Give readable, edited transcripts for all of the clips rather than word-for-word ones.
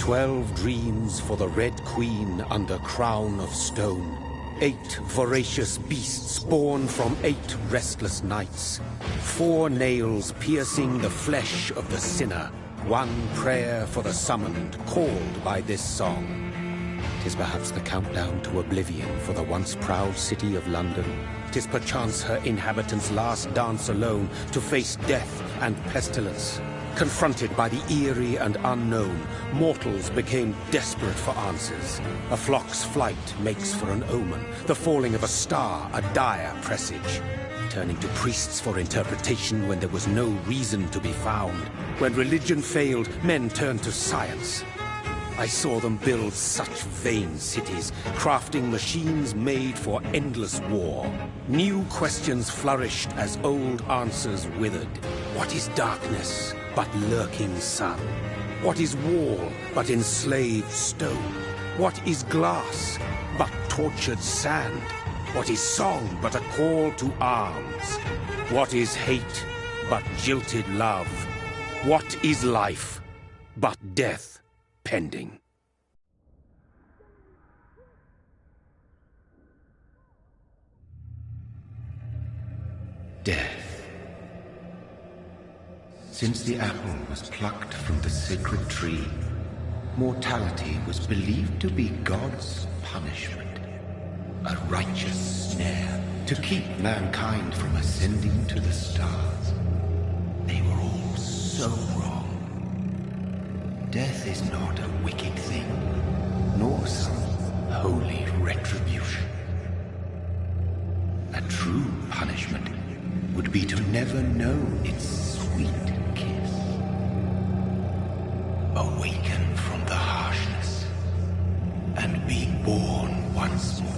12 dreams for the Red Queen under crown of stone. 8 voracious beasts born from 8 restless nights. 4 nails piercing the flesh of the sinner. 1 prayer for the summoned, called by this song. 'Tis perhaps the countdown to oblivion for the once proud city of London. 'Tis perchance her inhabitants' last dance alone to face death and pestilence. Confronted by the eerie and unknown, mortals became desperate for answers. A flock's flight makes for an omen, the falling of a star a dire presage. Turning to priests for interpretation when there was no reason to be found. When religion failed, men turned to science. I saw them build such vain cities, crafting machines made for endless war. New questions flourished as old answers withered. What is darkness but lurking sun? What is wall but enslaved stone? What is glass but tortured sand? What is song but a call to arms? What is hate but jilted love? What is life but death pending? Death. Since the apple was plucked from the sacred tree, mortality was believed to be God's punishment, a righteous snare to keep mankind from ascending to the stars. They were all so wrong. Death is not a wicked thing, nor some holy retribution. A true punishment would be to never know its sweet kiss. Awaken from the harshness and be born once more.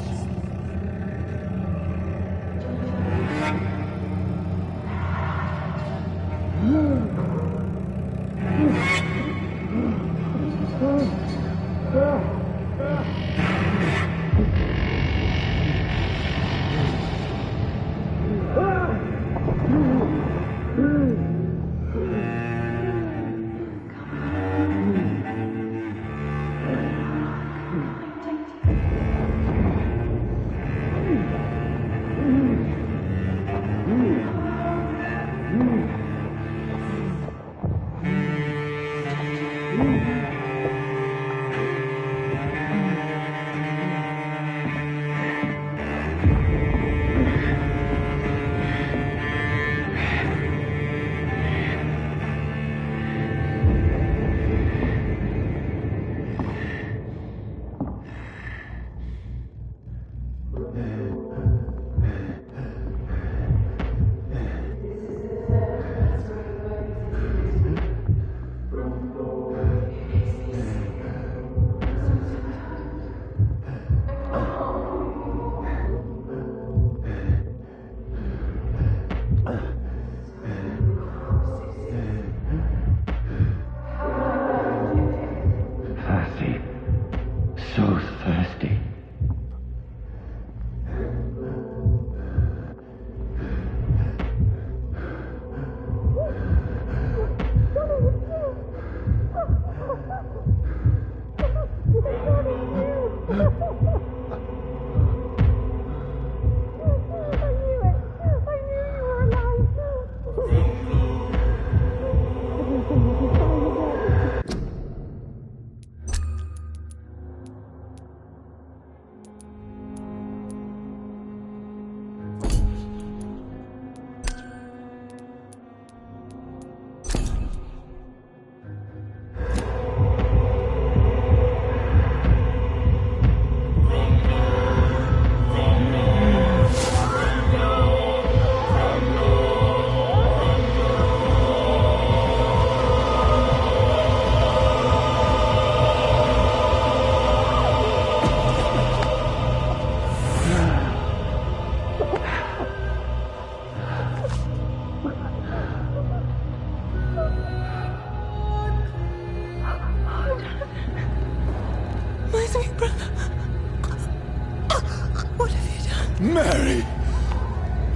Mary!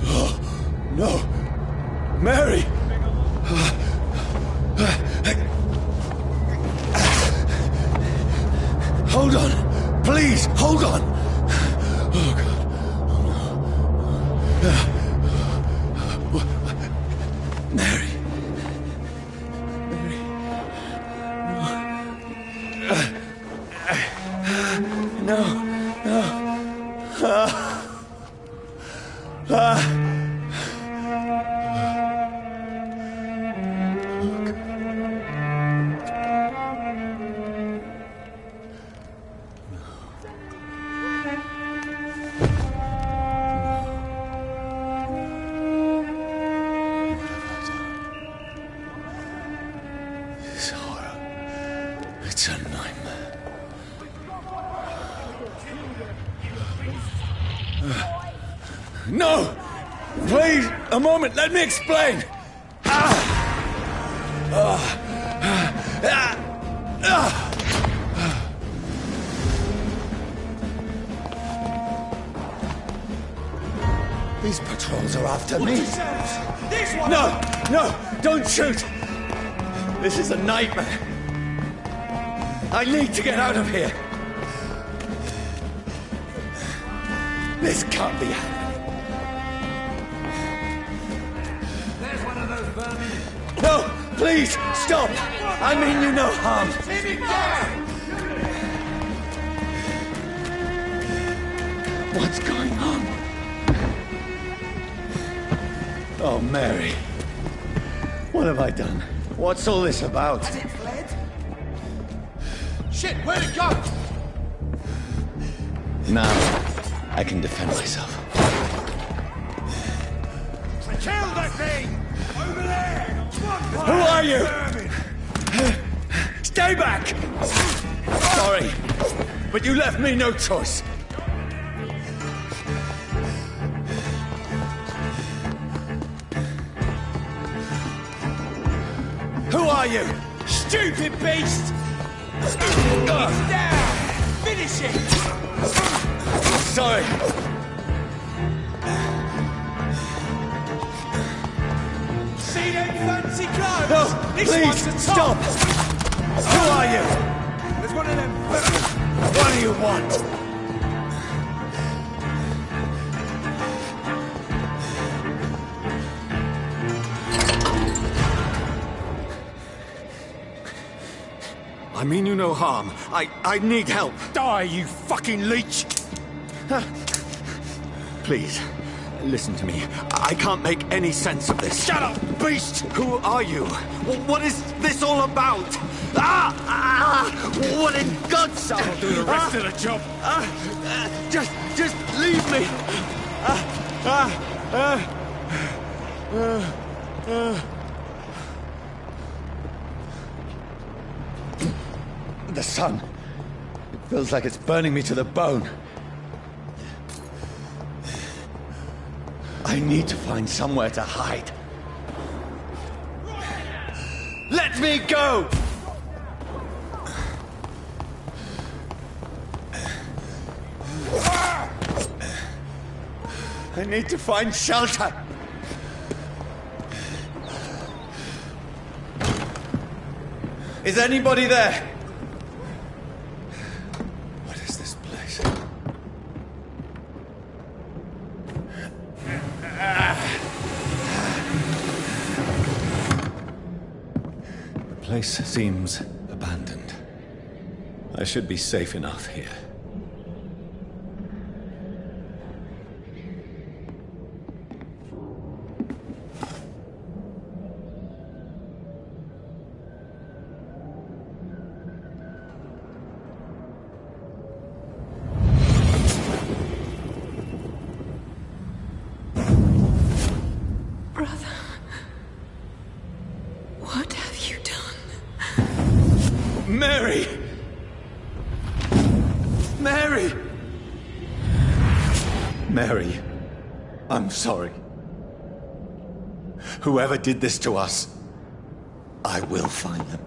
Oh, no! Mary! Please, hold on! Oh, God. Oh, no. Mary. No, no. This horror, it's a nightmare. No! Please, a moment, let me explain! These patrols are after me. This one! No! No! Don't shoot! This is a nightmare. I need to get out of here. This can't be happening. There's one of those vermin. No! Please! Stop! I mean you no harm. Leave it down! What's going on? Oh, Mary. What have I done? What's all this about? Has it fled? Shit, where'd it go? Now, I can defend myself. Kill that thing! Over there! Who are you? Stay back! Sorry, but you left me no choice. Who are you? Stupid beast! It's down! Finish it! Sorry. See them fancy clothes? No, This please, one's the stop! top. Who are you? There's one of them. What do you want? I mean you no harm. I need help. Die, you fucking leech! Please, listen to me. I can't make any sense of this. Shut up, beast! Who are you? What is this all about? What in God's name? I'll do the rest of the job. Just leave me. The sun. It feels like it's burning me to the bone. I need to find somewhere to hide. Let me go! I need to find shelter. Is anybody there? What is this place? The place seems abandoned. I should be safe enough here. Brother, what have you done? Mary! Mary! Mary, I'm sorry. Whoever did this to us, I will find them.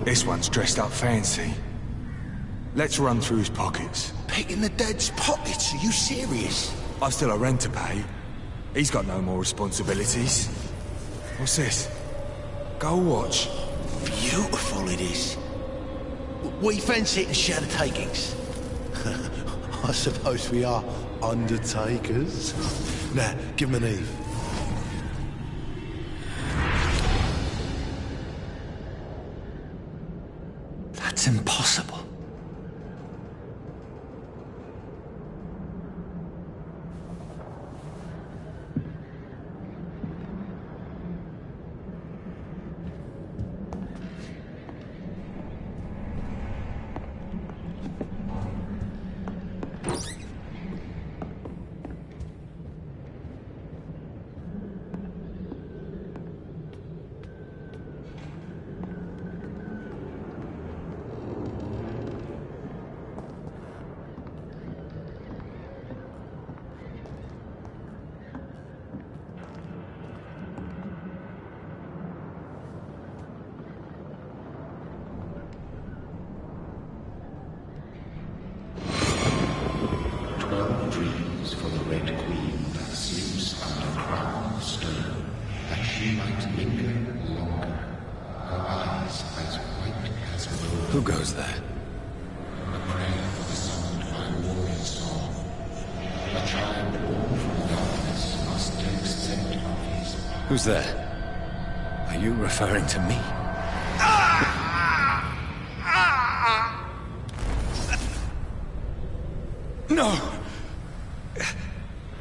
This one's dressed up fancy. Let's run through his pockets. Picking the dead's pockets? Are you serious? I've still a rent to pay. He's got no more responsibilities. What's this? Gold watch. Beautiful it is. We fancy it and share the takings. I suppose we are undertakers. Now, give him an Eve. That's impossible. Dreams for the Red Queen that sleeps under crown of stone, that she might linger longer, her eyes as white as wool. Who goes there? A prayer for the summoned by warrior song. A child born from darkness must accept of his power. Who's there? Are you referring to me? No!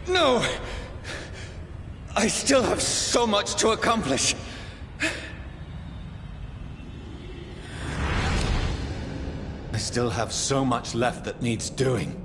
No! I still have so much to accomplish. I still have so much left that needs doing.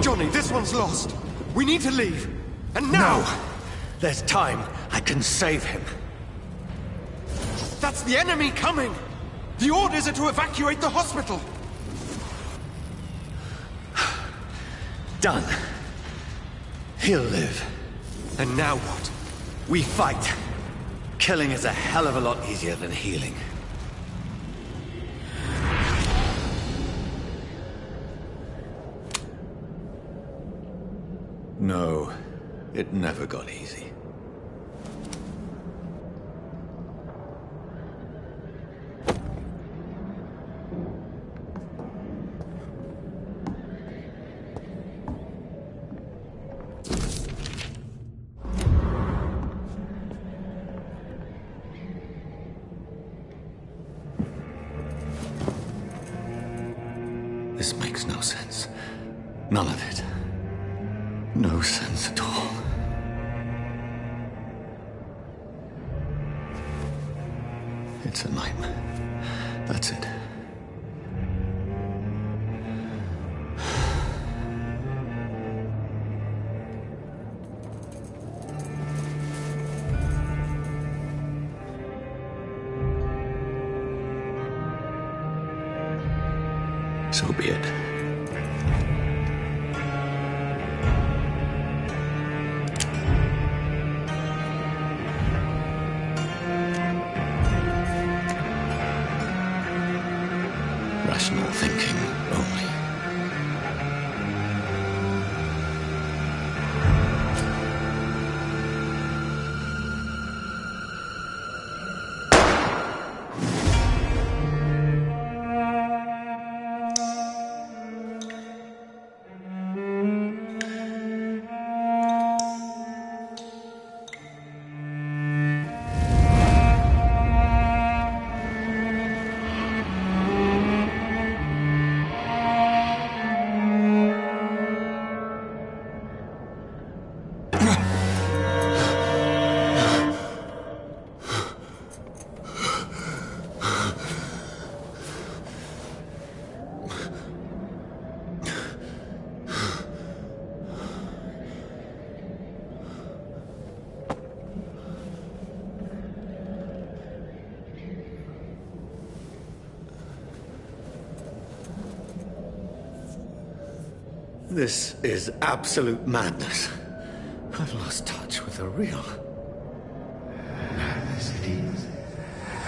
Johnny, this one's lost. We need to leave. And now! No! There's time. I can save him. That's the enemy coming! The orders are to evacuate the hospital! Done. He'll live. And now what? We fight. Killing is a hell of a lot easier than healing. No, it never got easy. This makes no sense. None of it. No sense at all. It's a nightmare. That's it. So be it. Rational thinking only. This is absolute madness. I've lost touch with the real. Madness it is.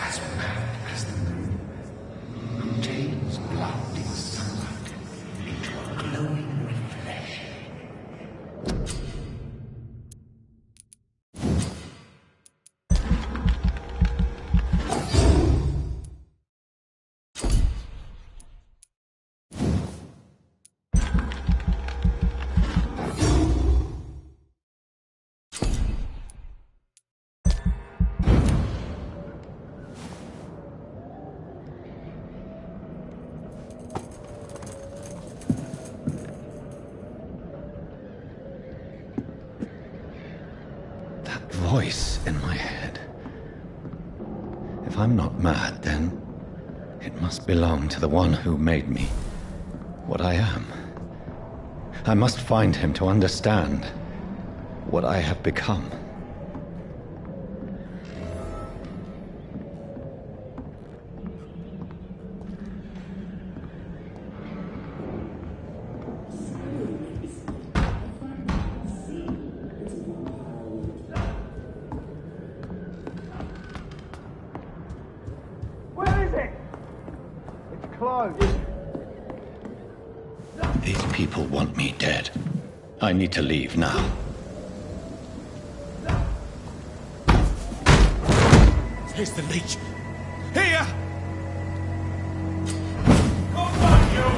As mad as the moon. Who takes blinding sunlight into a glowing reflection. Voice in my head. If I'm not mad, then it must belong to the one who made me what I am. I must find him to understand what I have become. These people want me dead. I need to leave now. Here's the leech. Here! Come on, you!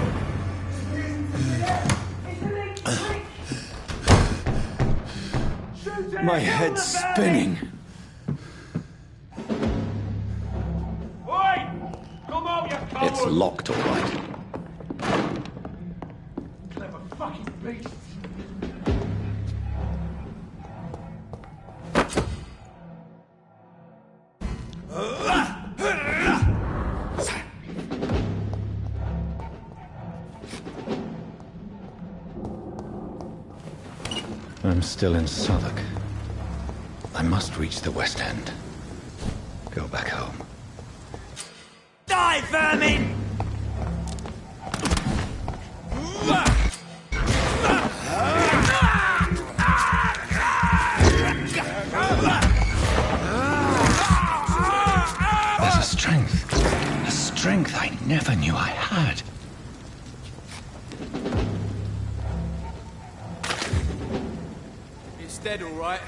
My head's spinning. Oi! Come out, you coward! It's locked, all right. Clever fucking beast! I'm still in Southwark. I must reach the West End. Go back home. Die, vermin! There's a strength I never knew I had. It's dead, all right.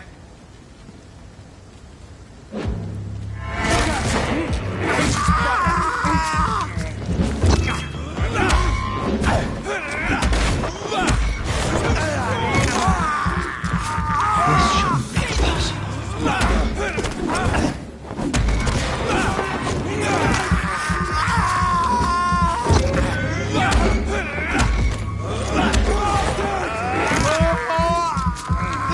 This shouldn't be possible.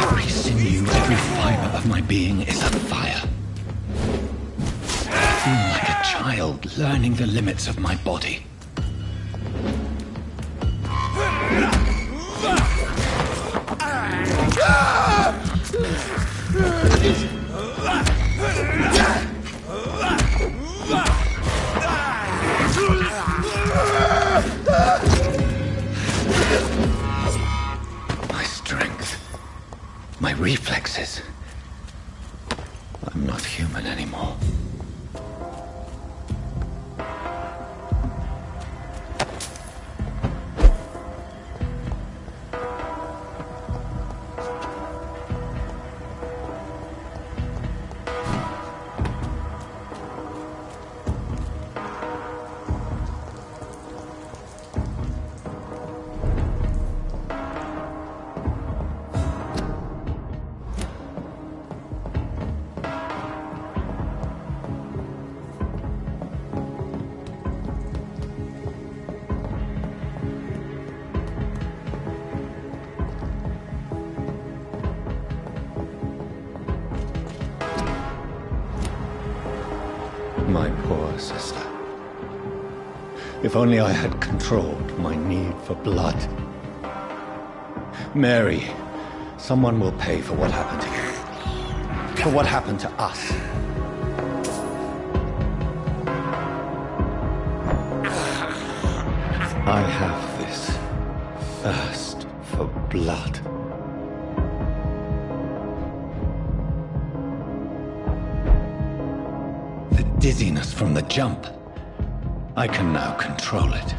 Every sinew, every fiber of my being is afire. I feel like a child learning the limits of my body. My strength, my reflexes. I'm not human anymore. My poor sister. If only I had controlled my need for blood. Mary, someone will pay for what happened to you. For what happened to us. I have this thirst blood. The dizziness from the jump. I can now control it.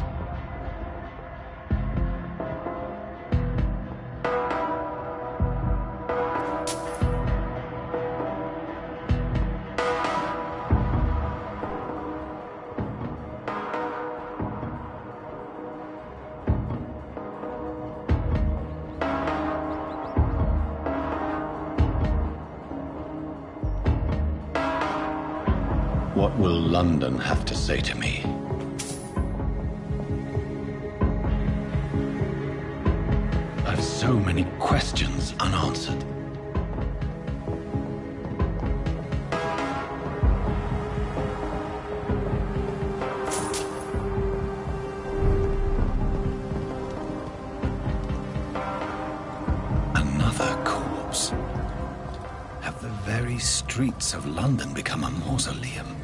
What will London have to say to me? I've so many questions unanswered. Another corpse. Have the very streets of London become a mausoleum?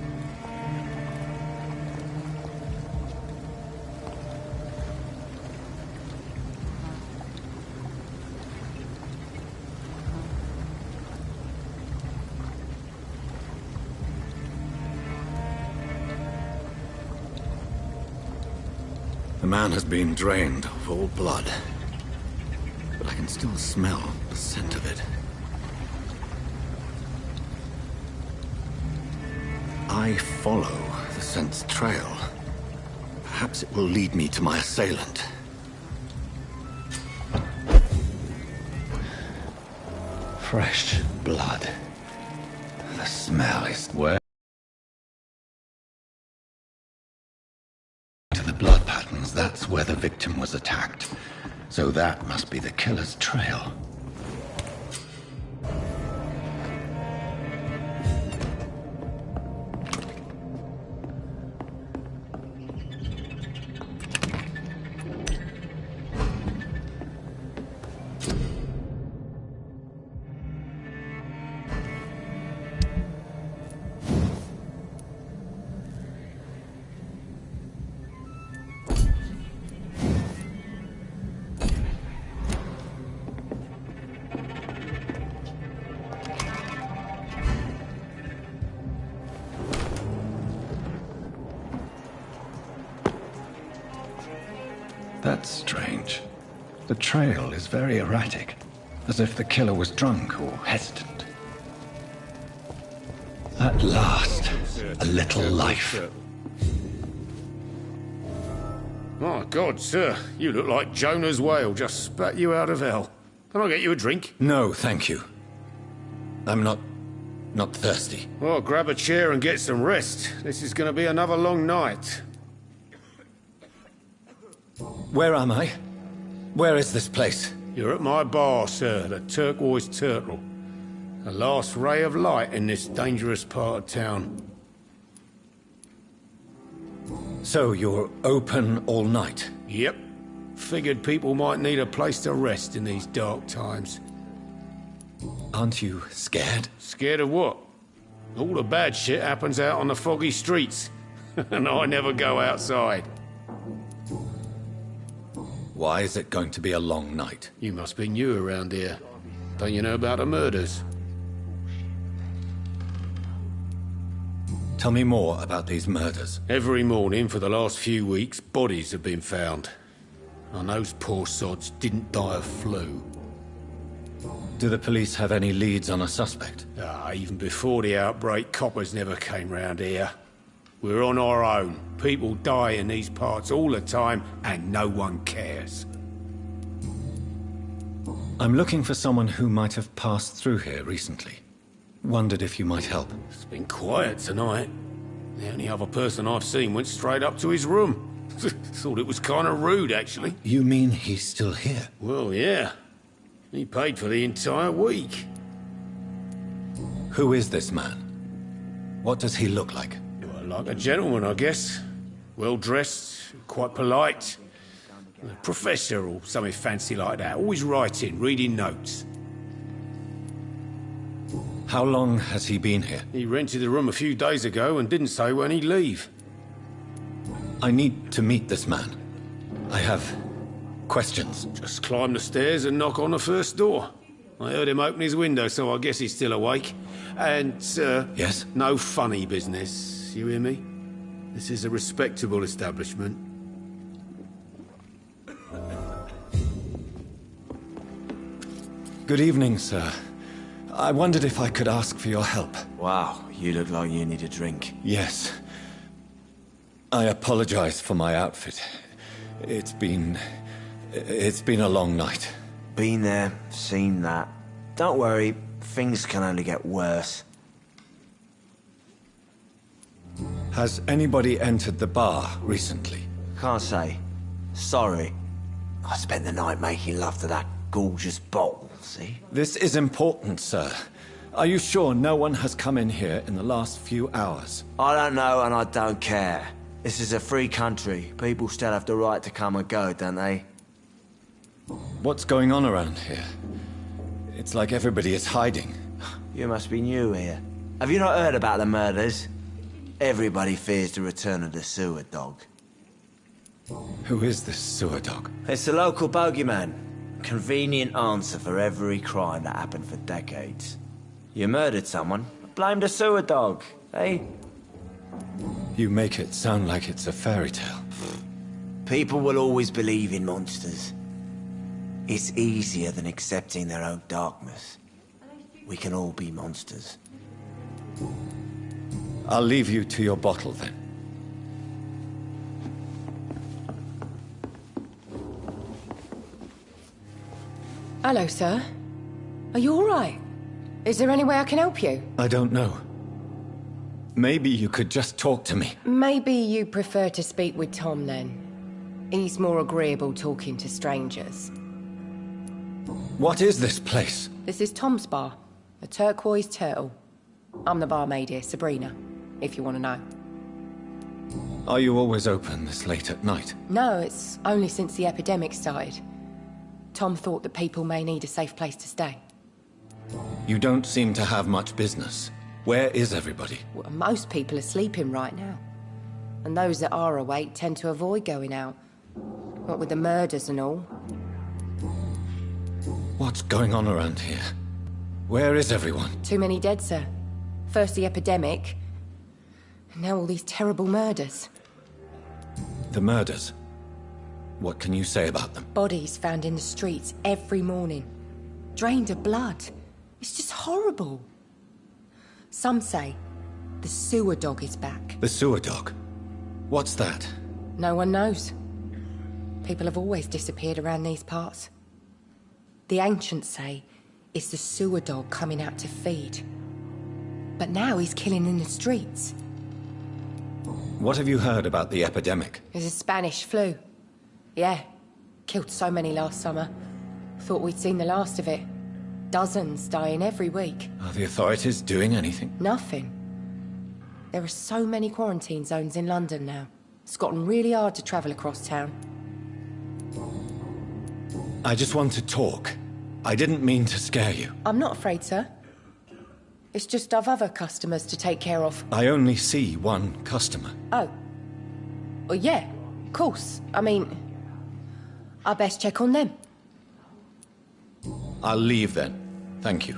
The man has been drained of all blood, but I can still smell the scent of it. I follow the scent's trail. Perhaps it will lead me to my assailant. Fresh blood. The smell is where? The blood patterns, that's where the victim was attacked. So that must be the killer's trail. That's strange. The trail is very erratic, as if the killer was drunk or hesitant. At last, a little life. My God, sir, you look like Jonah's whale just spat you out of hell. Can I get you a drink? No, thank you. I'm not thirsty. Well, grab a chair and get some rest. This is going to be another long night. Where am I? Where is this place? You're at my bar, sir, the Turquoise Turtle. The last ray of light in this dangerous part of town. So you're open all night? Yep. Figured people might need a place to rest in these dark times. Aren't you scared? Scared of what? All the bad shit happens out on the foggy streets. And I never go outside. Why is it going to be a long night? You must be new around here. Don't you know about the murders? Tell me more about these murders. Every morning for the last few weeks, bodies have been found. And those poor sods didn't die of flu. Do the police have any leads on a suspect? Even before the outbreak, coppers never came round here. We're on our own. People die in these parts all the time, and no one cares. I'm looking for someone who might have passed through here recently. Wondered if you might help. It's been quiet tonight. The only other person I've seen went straight up to his room. Thought it was kind of rude, actually. You mean he's still here? Well, yeah. He paid for the entire week. Who is this man? What does he look like? Well, like a gentleman, I guess. Well-dressed, quite polite. A professor or something fancy like that. Always writing, reading notes. How long has he been here? He rented the room a few days ago and didn't say when he'd leave. I need to meet this man. I have questions? Just climb the stairs and knock on the first door. I heard him open his window, so I guess he's still awake. And, Yes? no funny business, you hear me? This is a respectable establishment. Good evening, sir. I wondered if I could ask for your help. Wow, you look like you need a drink. Yes. I apologize for my outfit. It's been a long night. Been there, seen that. Don't worry, things can only get worse. Has anybody entered the bar recently? Can't say. Sorry. I spent the night making love to that gorgeous bottle, see? This is important, sir. Are you sure no one has come in here in the last few hours? I don't know and I don't care. This is a free country. People still have the right to come and go, don't they? What's going on around here? It's like everybody is hiding. You must be new here. Have you not heard about the murders? Everybody fears the return of the sewer dog. Who is this sewer dog? It's the local bogeyman. Convenient answer for every crime that happened for decades. You murdered someone, blame the sewer dog, eh? You make it sound like it's a fairy tale. People will always believe in monsters. It's easier than accepting their own darkness. We can all be monsters. I'll leave you to your bottle then. Hello, sir. Are you all right? Is there any way I can help you? I don't know. Maybe you could just talk to me. Maybe you prefer to speak with Tom, then. He's more agreeable talking to strangers. What is this place? This is Tom's bar, a turquoise turtle. I'm the barmaid here, Sabrina, if you want to know. Are you always open this late at night? No, it's only since the epidemic started. Tom thought that people may need a safe place to stay. You don't seem to have much business. Where is everybody? Well, most people are sleeping right now. And those that are awake tend to avoid going out. What with the murders and all. What's going on around here? Where is everyone? Too many dead, sir. First the epidemic, and now all these terrible murders. The murders? What can you say about them? Bodies found in the streets every morning. Drained of blood. It's just horrible. Some say the sewer dog is back. The sewer dog? What's that? No one knows. People have always disappeared around these parts. The ancients say it's the sewer dog coming out to feed. But now he's killing in the streets. What have you heard about the epidemic? There's a Spanish flu. Yeah, killed so many last summer. Thought we'd seen the last of it. Dozens dying every week. Are the authorities doing anything? Nothing. There are so many quarantine zones in London now. It's gotten really hard to travel across town. I just want to talk. I didn't mean to scare you. I'm not afraid, sir. It's just I've other customers to take care of. I only see one customer. Oh. Well, yeah, of course. I mean, I best check on them. I'll leave then. Thank you.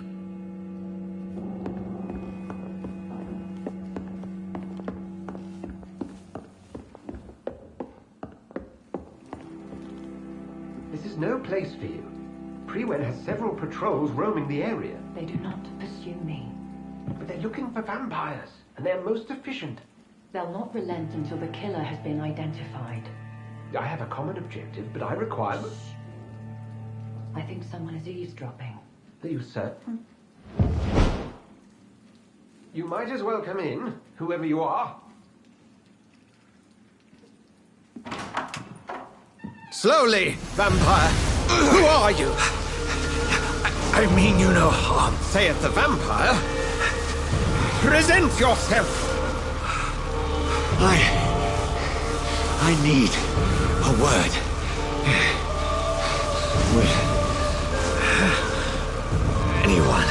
This is no place for you. Prewen has several patrols roaming the area. They do not pursue me. But they're looking for vampires, and they're most efficient. They'll not relent until the killer has been identified. I have a common objective, but I require... I think someone is eavesdropping. Are you certain? You might as well come in, whoever you are. Slowly, vampire. Who are you? I mean you no harm, saith the vampire. Present yourself. I need a word. With anyone.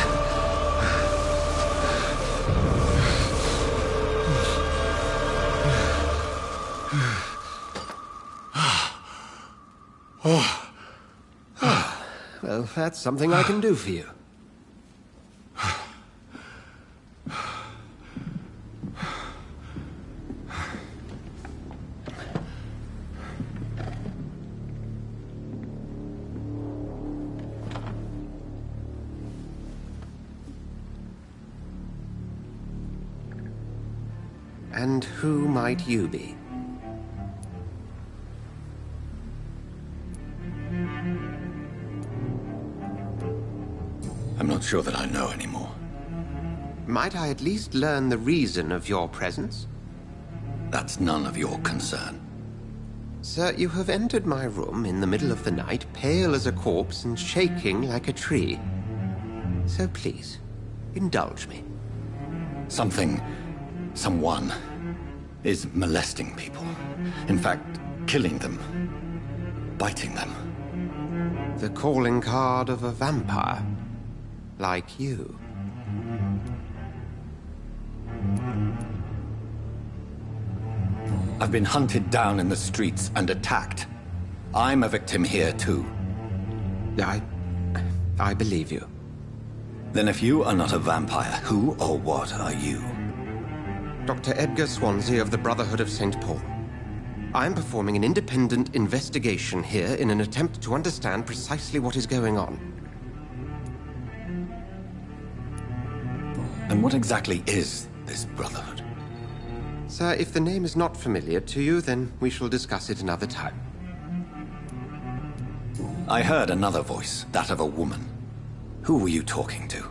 Oh. Well, that's something I can do for you. And who might you be? I'm not sure that I know anymore. Might I at least learn the reason of your presence? That's none of your concern. Sir, you have entered my room in the middle of the night, pale as a corpse and shaking like a tree. So please, indulge me. Someone is molesting people. In fact, killing them. Biting them. The calling card of a vampire. Like you. I've been hunted down in the streets and attacked. I'm a victim here, too. I believe you. Then if you are not a vampire, who or what are you? Dr. Edgar Swansea of the Brotherhood of St. Paul. I'm performing an independent investigation here in an attempt to understand precisely what is going on. And what exactly is this Brotherhood? Sir, if the name is not familiar to you, then we shall discuss it another time. I heard another voice, that of a woman. Who were you talking to?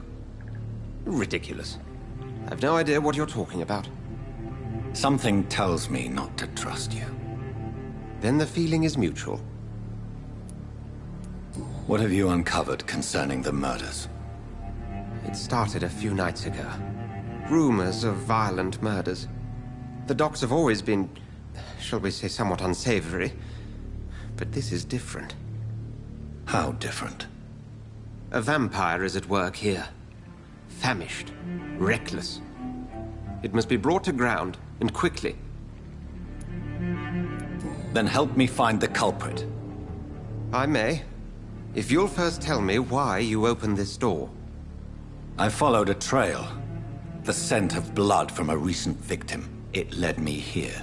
Ridiculous. I've no idea what you're talking about. Something tells me not to trust you. Then the feeling is mutual. What have you uncovered concerning the murders? It started a few nights ago. Rumors of violent murders. The docks have always been, shall we say, somewhat unsavory. But this is different. How different? A vampire is at work here. Famished. Reckless. It must be brought to ground, and quickly. Then help me find the culprit. I may. If you'll first tell me why you opened this door. I followed a trail. The scent of blood from a recent victim. It led me here.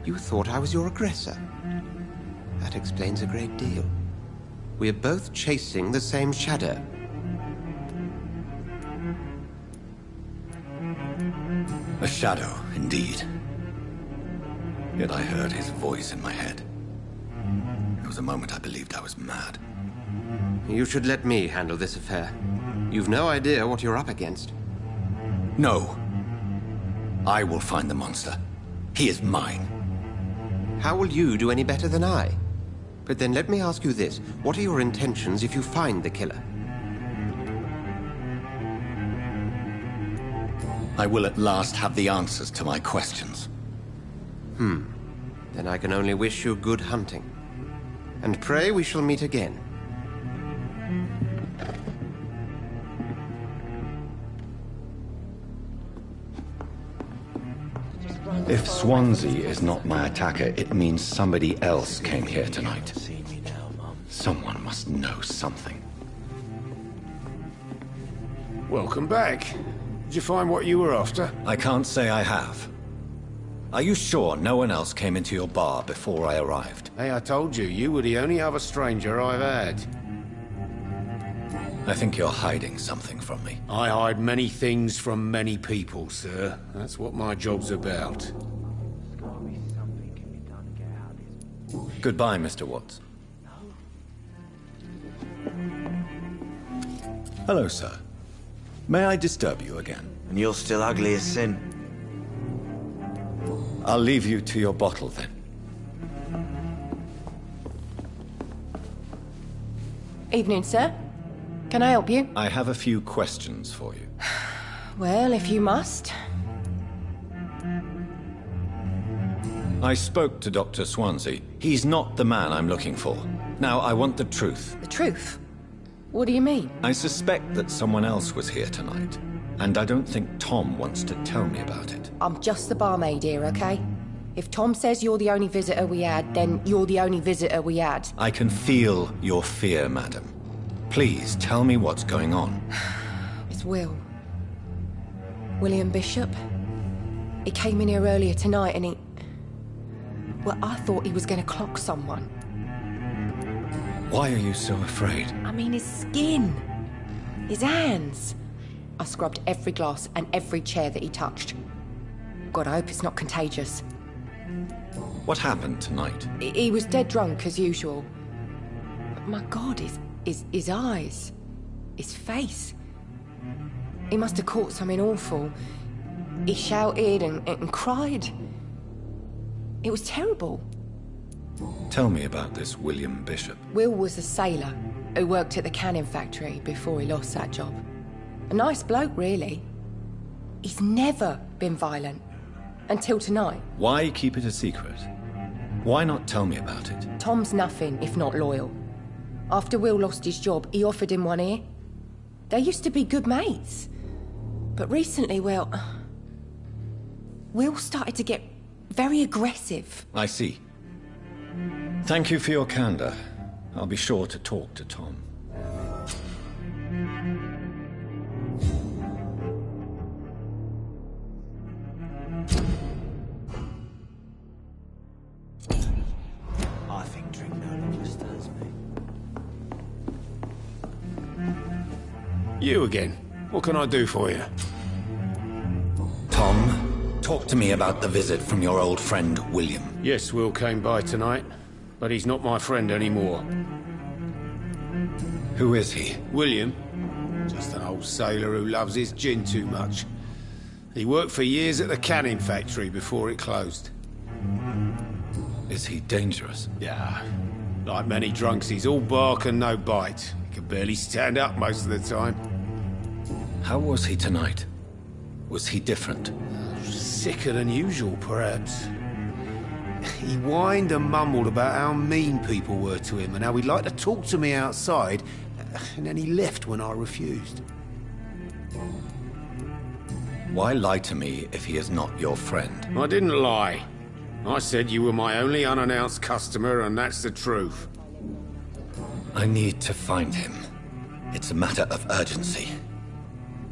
You thought I was your aggressor. That explains a great deal. We are both chasing the same shadow. A shadow, indeed. Yet I heard his voice in my head. There was a moment I believed I was mad. You should let me handle this affair. You've no idea what you're up against. No. I will find the monster. He is mine. How will you do any better than I? But then let me ask you this. What are your intentions if you find the killer? I will at last have the answers to my questions. Then I can only wish you good hunting. And pray we shall meet again. If Swansea is not my attacker, it means somebody else came here tonight. Someone must know something. Welcome back. Did you find what you were after? I can't say I have. Are you sure no one else came into your bar before I arrived? Hey, I told you, you were the only other stranger I've had. I think you're hiding something from me. I hide many things from many people, sir. That's what my job's about. Goodbye, Mr. Watts. Hello, sir. May I disturb you again? And you're still ugly as sin. I'll leave you to your bottle, then. Evening, sir. Can I help you? I have a few questions for you. Well, if you must. I spoke to Dr. Swansea. He's not the man I'm looking for. Now, I want the truth. The truth? What do you mean? I suspect that someone else was here tonight. And I don't think Tom wants to tell me about it. I'm just the barmaid here, okay? If Tom says you're the only visitor we had, then you're the only visitor we had. I can feel your fear, madam. Please, tell me what's going on. It's William Bishop. He came in here earlier tonight and he... Well, I thought he was going to clock someone. Why are you so afraid? I mean, his skin. His hands. I scrubbed every glass and every chair that he touched. God, I hope it's not contagious. What happened tonight? He was dead drunk, as usual. But my God, his eyes. His face. He must have caught something awful. He shouted and cried. It was terrible. Tell me about this William Bishop. Will was a sailor who worked at the canning factory before he lost that job. A nice bloke, really. He's never been violent. Until tonight. Why keep it a secret? Why not tell me about it? Tom's nothing if not loyal. After Will lost his job, he offered him one ear. They used to be good mates. But recently, well... Will started to get very aggressive. I see. Thank you for your candor. I'll be sure to talk to Tom. I think drink no longer stirs me. You again. What can I do for you? Tom, talk to me about the visit from your old friend, William. Yes, Will came by tonight, but he's not my friend anymore. Who is he? William. Just an old sailor who loves his gin too much. He worked for years at the canning factory before it closed. Is he dangerous? Yeah. Like many drunks, he's all bark and no bite. He can barely stand up most of the time. How was he tonight? Was he different? Sicker than usual, perhaps. He whined and mumbled about how mean people were to him and how he'd like to talk to me outside, and then he left when I refused. Why lie to me if he is not your friend? I didn't lie. I said you were my only unannounced customer, and that's the truth. I need to find him. It's a matter of urgency.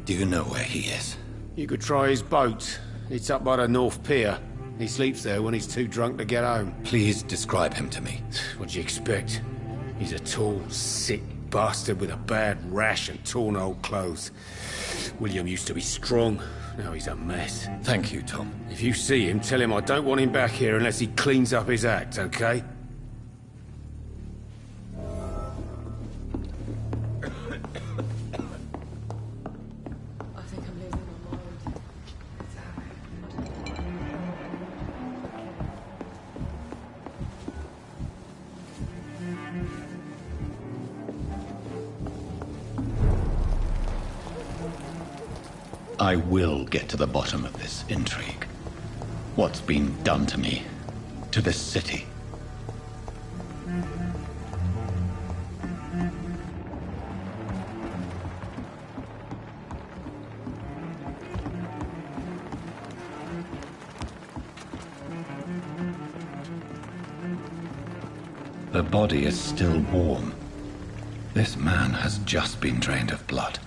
Do you know where he is? You could try his boat. It's up by the North Pier. He sleeps there when he's too drunk to get home. Please describe him to me. What do you expect? He's a tall, sick bastard with a bad rash and torn old clothes. William used to be strong. Now he's a mess. Thank you, Tom. If you see him, tell him I don't want him back here unless he cleans up his act, okay? I will get to the bottom of this intrigue. What's been done to me, to this city. The body is still warm. This man has just been drained of blood.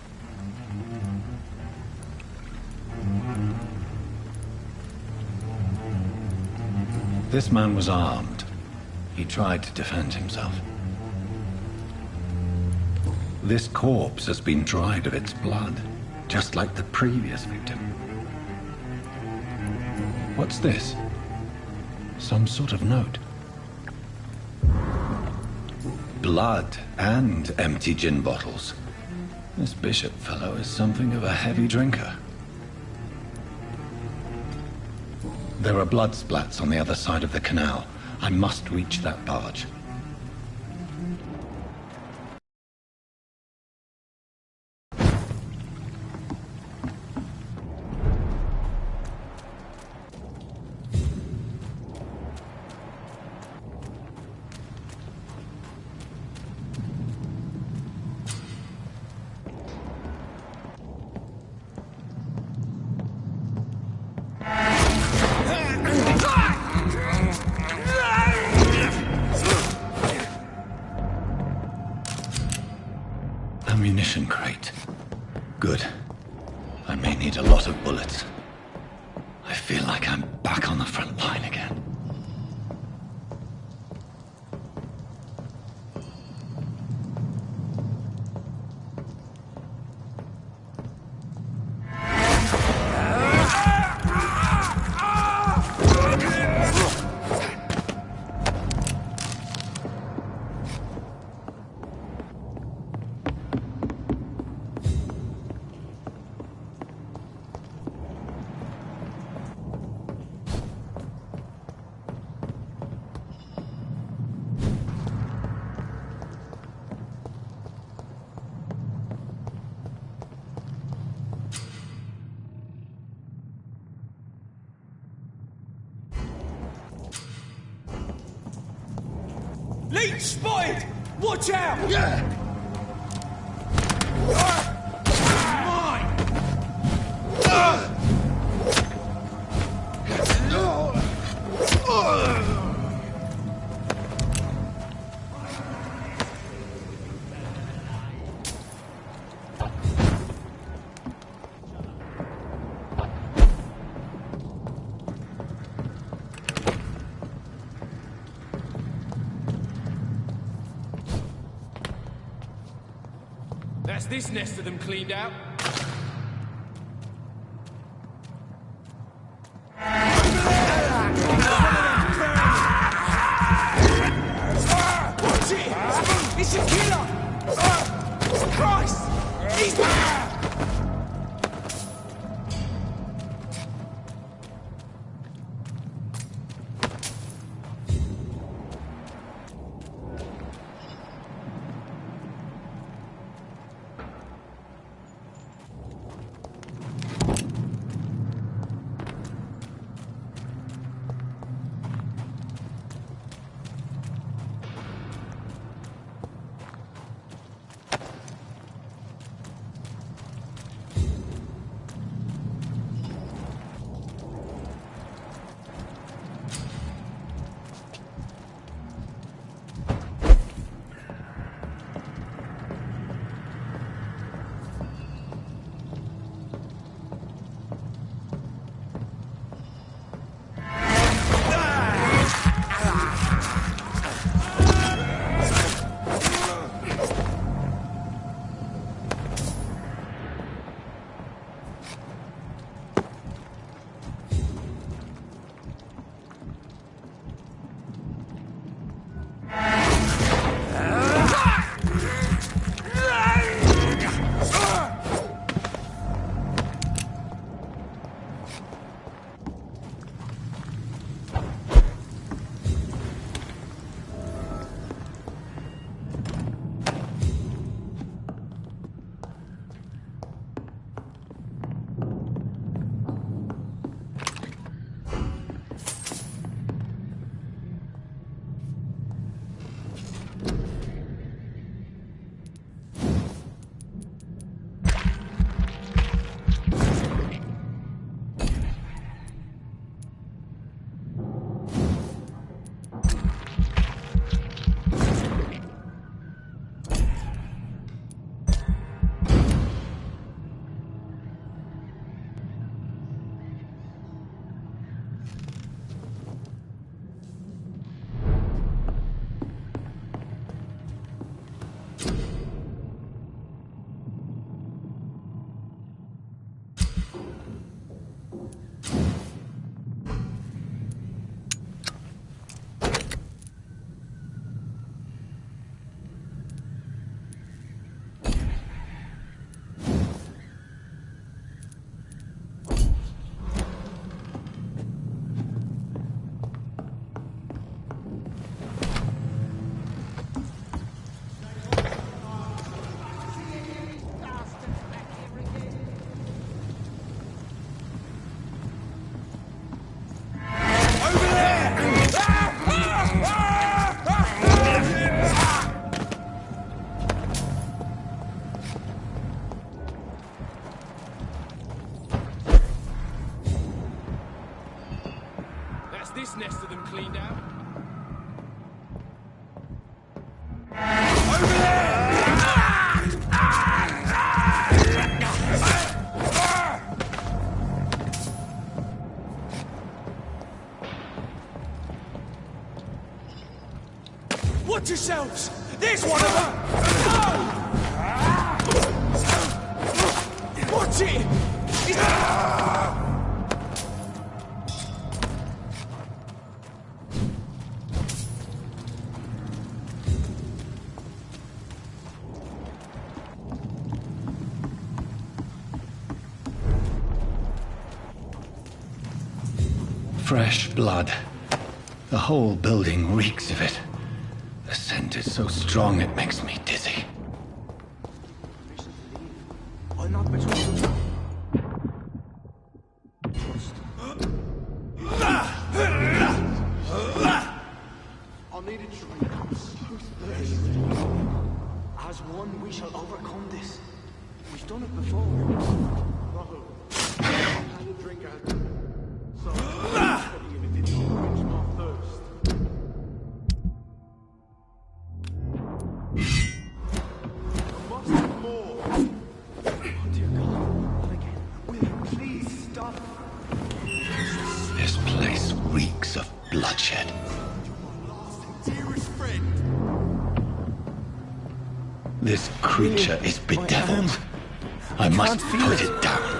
This man was armed. He tried to defend himself. This corpse has been dried of its blood, just like the previous victim. What's this? Some sort of note. Blood and empty gin bottles. This Bishop fellow is something of a heavy drinker. There are blood splats on the other side of the canal. I must reach that barge. ammunition crate. Good. I may need a lot of bullets. I feel like I'm back on the front line again. Leech spotted! Watch out! Yeah! That's this nest of them cleaned out. Watch it! It's a killer! Christ! He's there! Watch yourselves! There's one of them! Watch it! Fresh blood. The whole building reeks of it. The scent is so strong it makes me dizzy. I need a drink. I'm so thirsty. As one, we shall overcome this. We've done it before. Rahul, I had a drink out. So, it did not quench my thirst. I must have more. Oh dear God, not again. William, please stop. This place reeks of bloodshed. Dearest friend. This creature is bedeviled. I must put it down.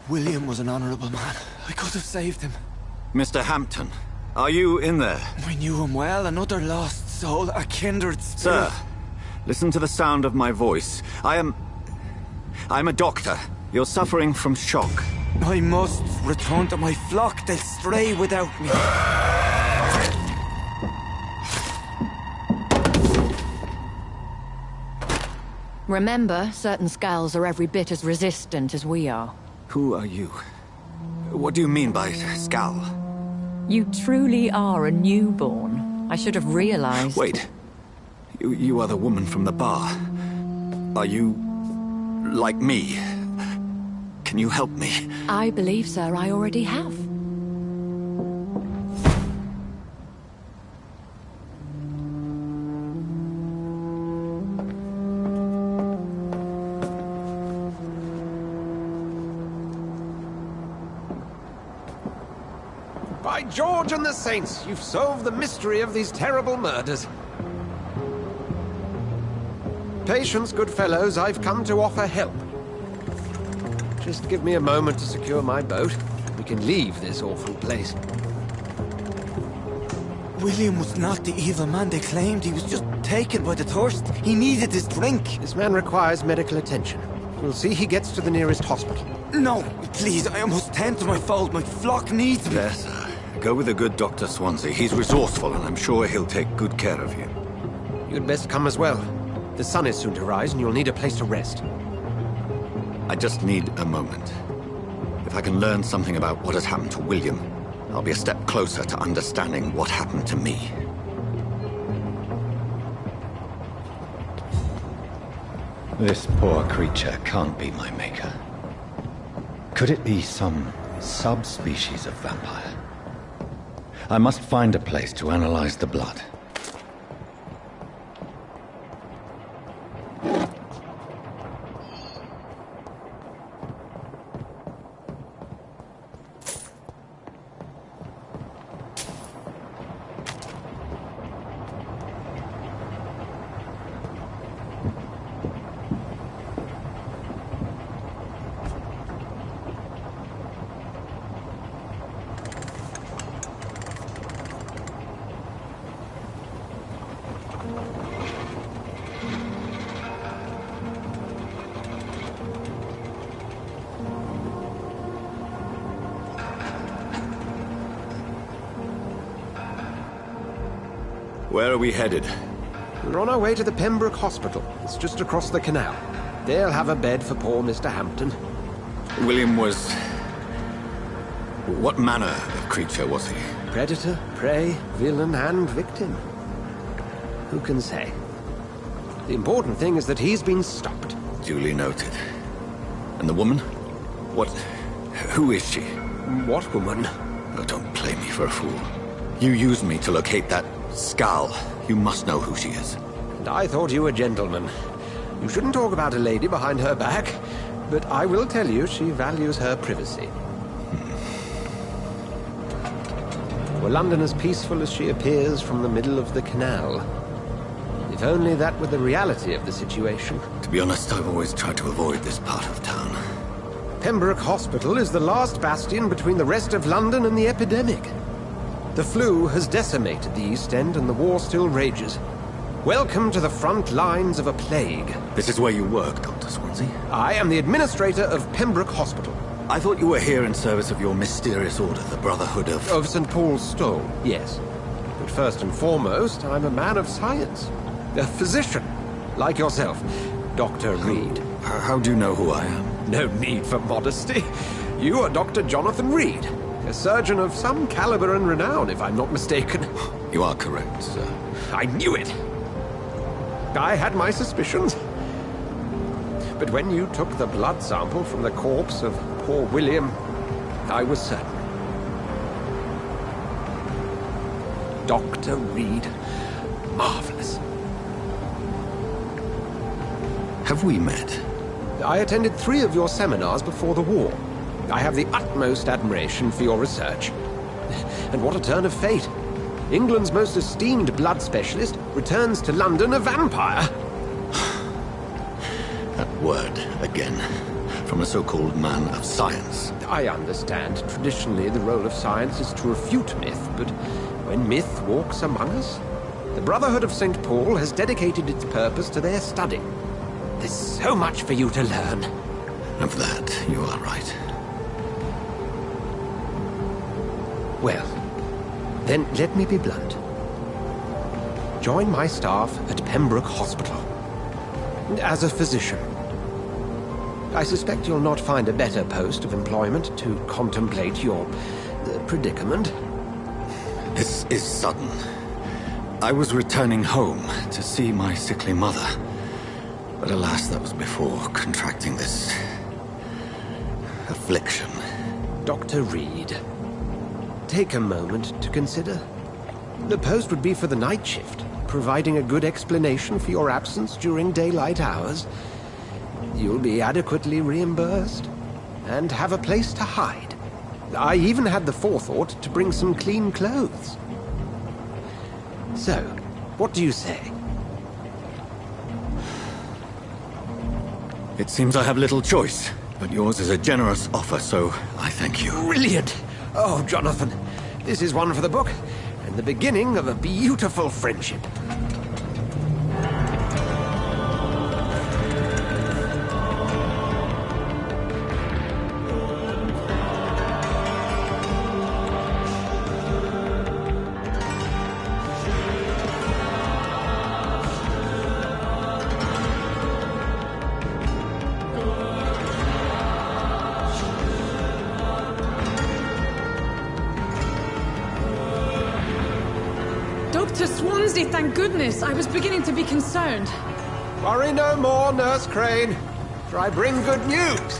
William was an honorable man. I could have saved him. Mr. Hampton, are you in there? I knew him well, another lost soul, a kindred spirit. Sir, listen to the sound of my voice. I'm a doctor. You're suffering from shock. I must return to my flock. They'll stray without me. Remember, certain skulls are every bit as resistant as we are. Who are you? What do you mean by Skal? You truly are a newborn. I should have realized. Wait. You are the woman from the bar. Are you... like me? Can you help me? I believe, sir, I already have. By George and the Saints, you've solved the mystery of these terrible murders. Patience, good fellows, I've come to offer help. Just give me a moment to secure my boat. We can leave this awful place. William was not the evil man they claimed. He was just taken by the thirst. He needed his drink. This man requires medical attention. We'll see he gets to the nearest hospital. No, please, I must tend to my fold. My flock needs me. Yes, sir. Go with the good Dr. Swansea. He's resourceful, and I'm sure he'll take good care of you. You'd best come as well. The sun is soon to rise, and you'll need a place to rest. I just need a moment. If I can learn something about what has happened to William, I'll be a step closer to understanding what happened to me. This poor creature can't be my maker. Could it be some subspecies of vampire? I must find a place to analyze the blood. Where are we headed? We're on our way to the Pembroke Hospital. It's just across the canal. They'll have a bed for poor Mr. Hampton. William was... what manner of creature was he? Predator, prey, villain, and victim. Who can say? The important thing is that he's been stopped. Duly noted. And the woman? What... who is she? What woman? Oh, don't play me for a fool. You used me to locate that Skal. You must know who she is. And I thought you a gentleman. You shouldn't talk about a lady behind her back, but I will tell you she values her privacy. Were London as peaceful as she appears from the middle of the canal? If only that were the reality of the situation. To be honest, I've always tried to avoid this part of town. Pembroke Hospital is the last bastion between the rest of London and the epidemic. The flu has decimated the East End and the war still rages. Welcome to the front lines of a plague. This is where you work, Dr. Swansea? I am the administrator of Pembroke Hospital. I thought you were here in service of your mysterious order, the Brotherhood of... Of St. Paul's Stole, yes. But first and foremost, I'm a man of science. A physician, like yourself, Dr. Reed. How do you know who I am? No need for modesty. You are Dr. Jonathan Reed, a surgeon of some caliber and renown, if I'm not mistaken. You are correct, sir. I knew it! I had my suspicions. But when you took the blood sample from the corpse of poor William, I was certain. Dr. Reed. Marvelous. Have we met? I attended 3 of your seminars before the war. I have the utmost admiration for your research. And what a turn of fate. England's most esteemed blood specialist returns to London a vampire. That word, again, from a so-called man of science. I understand. Traditionally, the role of science is to refute myth, but when myth walks among us, the Brotherhood of St. Paul has dedicated its purpose to their study. There's so much for you to learn. Of that, you are right. Well, then let me be blunt. Join my staff at Pembroke Hospital. As a physician. I suspect you'll not find a better post of employment to contemplate your predicament. This is sudden. I was returning home to see my sickly mother. But alas, that was before contracting this... affliction. Dr. Reed, take a moment to consider. The post would be for the night shift, providing a good explanation for your absence during daylight hours. You'll be adequately reimbursed, and have a place to hide. I even had the forethought to bring some clean clothes. So, what do you say? It seems I have little choice, but yours is a generous offer, so I thank you. Brilliant! Oh, Jonathan, this is one for the book, and the beginning of a beautiful friendship. Dr. Swansea, thank goodness. I was beginning to be concerned. Worry no more, Nurse Crane, for I bring good news.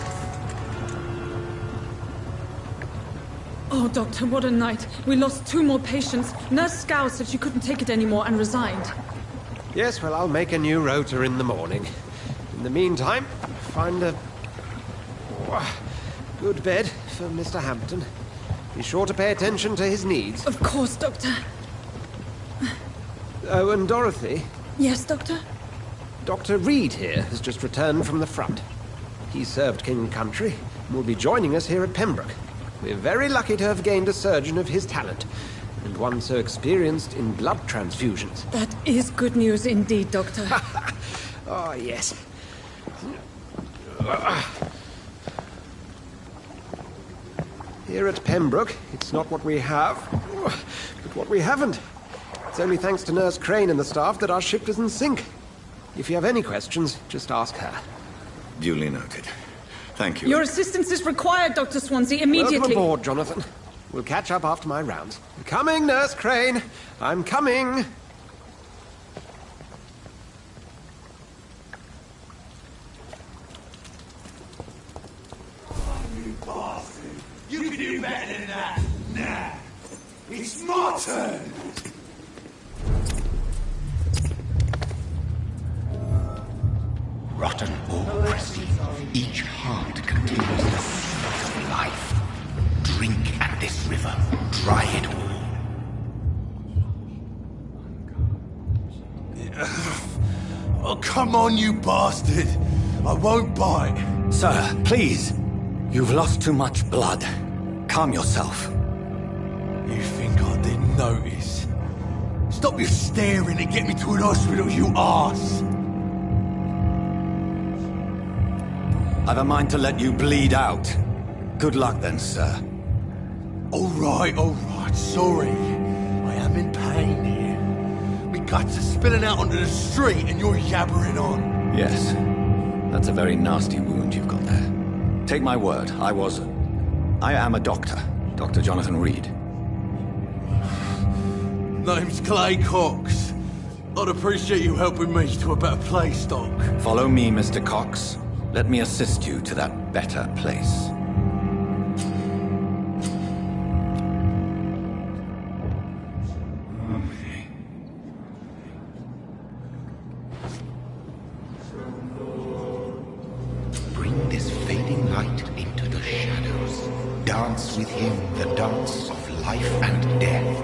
Oh, Doctor, what a night. We lost 2 more patients. Nurse Scow said she couldn't take it anymore and resigned. Yes, well, I'll make a new rota in the morning. In the meantime, find a good bed for Mr. Hampton. Be sure to pay attention to his needs. Of course, Doctor. Oh, and Dorothy? Yes, Doctor? Dr. Reed here has just returned from the front. He served King and Country and will be joining us here at Pembroke. We're very lucky to have gained a surgeon of his talent, and one so experienced in blood transfusions. That is good news indeed, Doctor. Oh, yes. Here at Pembroke, it's not what we have, but what we haven't. It's only thanks to Nurse Crane and the staff that our ship doesn't sink. If you have any questions, just ask her. Duly noted. Thank you. Your assistance is required, Dr. Swansea, immediately. Welcome aboard, Jonathan. We'll catch up after my rounds. I'm coming, Nurse Crane. I'm coming. can do better than that. Nah. It's my turn. Rotten or pristine, each heart contains the sweat of life. Drink at this river, dry it all. Oh, come on, you bastard! I won't bite. Sir, please. You've lost too much blood. Calm yourself. You think I didn't notice? Stop your staring and get me to an hospital, you arse! I've a mind to let you bleed out. Good luck then, sir. Alright, sorry. I am in pain here. Me guts are spilling out onto the street and you're yabbering on. Yes. That's a very nasty wound you've got there. Take my word, I am a doctor. Dr. Jonathan Reed. Name's Clay Cox. I'd appreciate you helping me to a better place, Doc. Follow me, Mr. Cox. Let me assist you to that better place. Bring this fading light into the shadows. Dance with him the dance of life and death.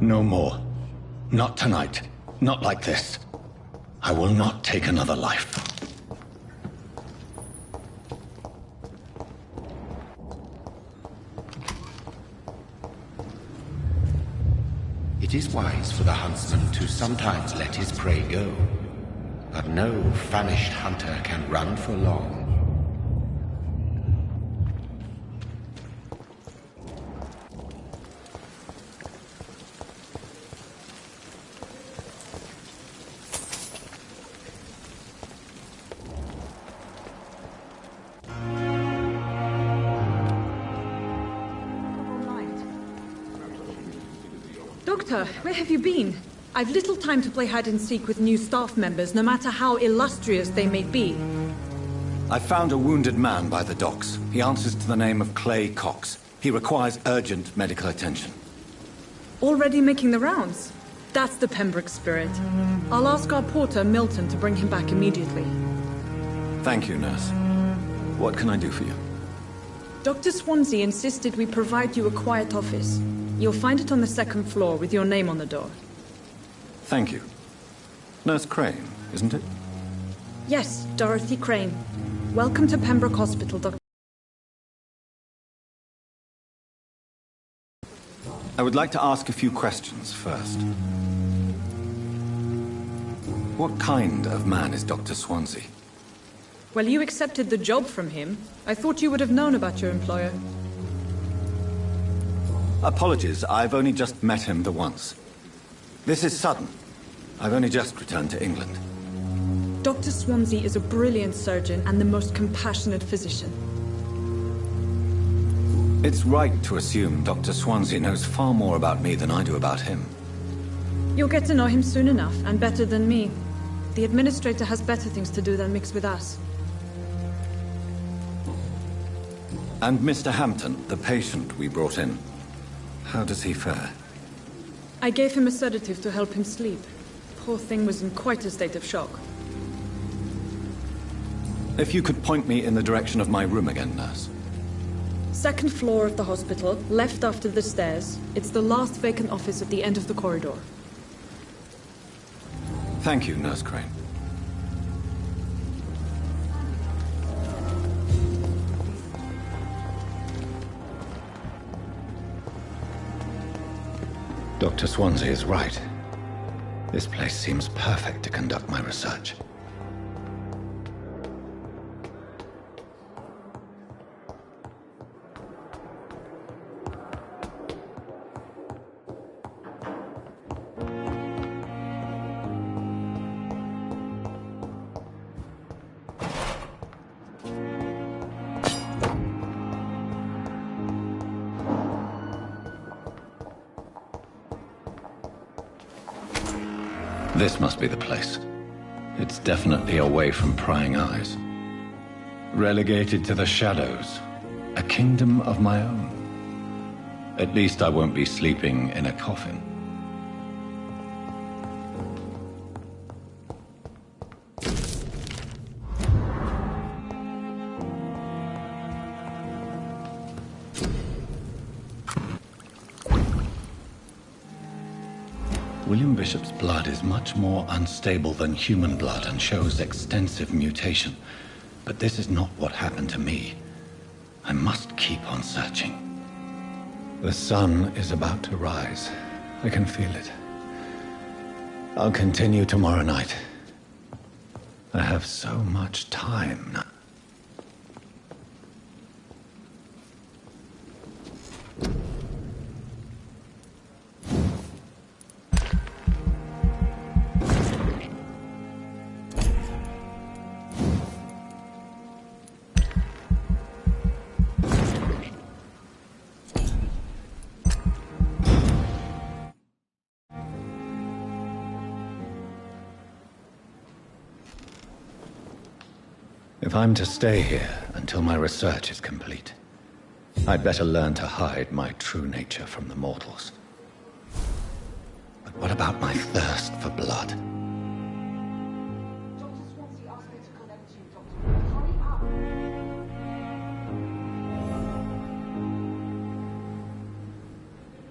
No more. Not tonight. Not like this. I will not take another life. It is wise for the huntsman to sometimes let his prey go. But no famished hunter can run for long. Doctor, where have you been? I've little time to play hide and seek with new staff members, no matter how illustrious they may be. I found a wounded man by the docks. He answers to the name of Clay Cox. He requires urgent medical attention. Already making the rounds? That's the Pembroke spirit. I'll ask our porter, Milton, to bring him back immediately. Thank you, nurse. What can I do for you? Dr. Swansea insisted we provide you a quiet office. You'll find it on the second floor with your name on the door. Thank you. Nurse Crane, isn't it? Yes, Dorothy Crane. Welcome to Pembroke Hospital, Dr. I would like to ask a few questions first. What kind of man is Dr. Swansea? Well, you accepted the job from him. I thought you would have known about your employer. Apologies, I've only just met him the once. This is sudden. I've only just returned to England. Dr. Swansea is a brilliant surgeon and the most compassionate physician. It's right to assume Dr. Swansea knows far more about me than I do about him. You'll get to know him soon enough, and better than me. The administrator has better things to do than mix with us. And Mr. Hampton, the patient we brought in, how does he fare? I gave him a sedative to help him sleep. Poor thing was in quite a state of shock. If you could point me in the direction of my room again, nurse. Second floor of the hospital, left after the stairs. It's the last vacant office at the end of the corridor. Thank you, Nurse Crane. Dr. Swansea is right. This place seems perfect to conduct my research. This must be the place. It's definitely away from prying eyes. Relegated to the shadows. A kingdom of my own. At least I won't be sleeping in a coffin. William Bishop's blood is much more unstable than human blood and shows extensive mutation. But this is not what happened to me. I must keep on searching. The sun is about to rise. I can feel it. I'll continue tomorrow night. I have so much time now. If I'm to stay here until my research is complete, I'd better learn to hide my true nature from the mortals. But what about my thirst for blood?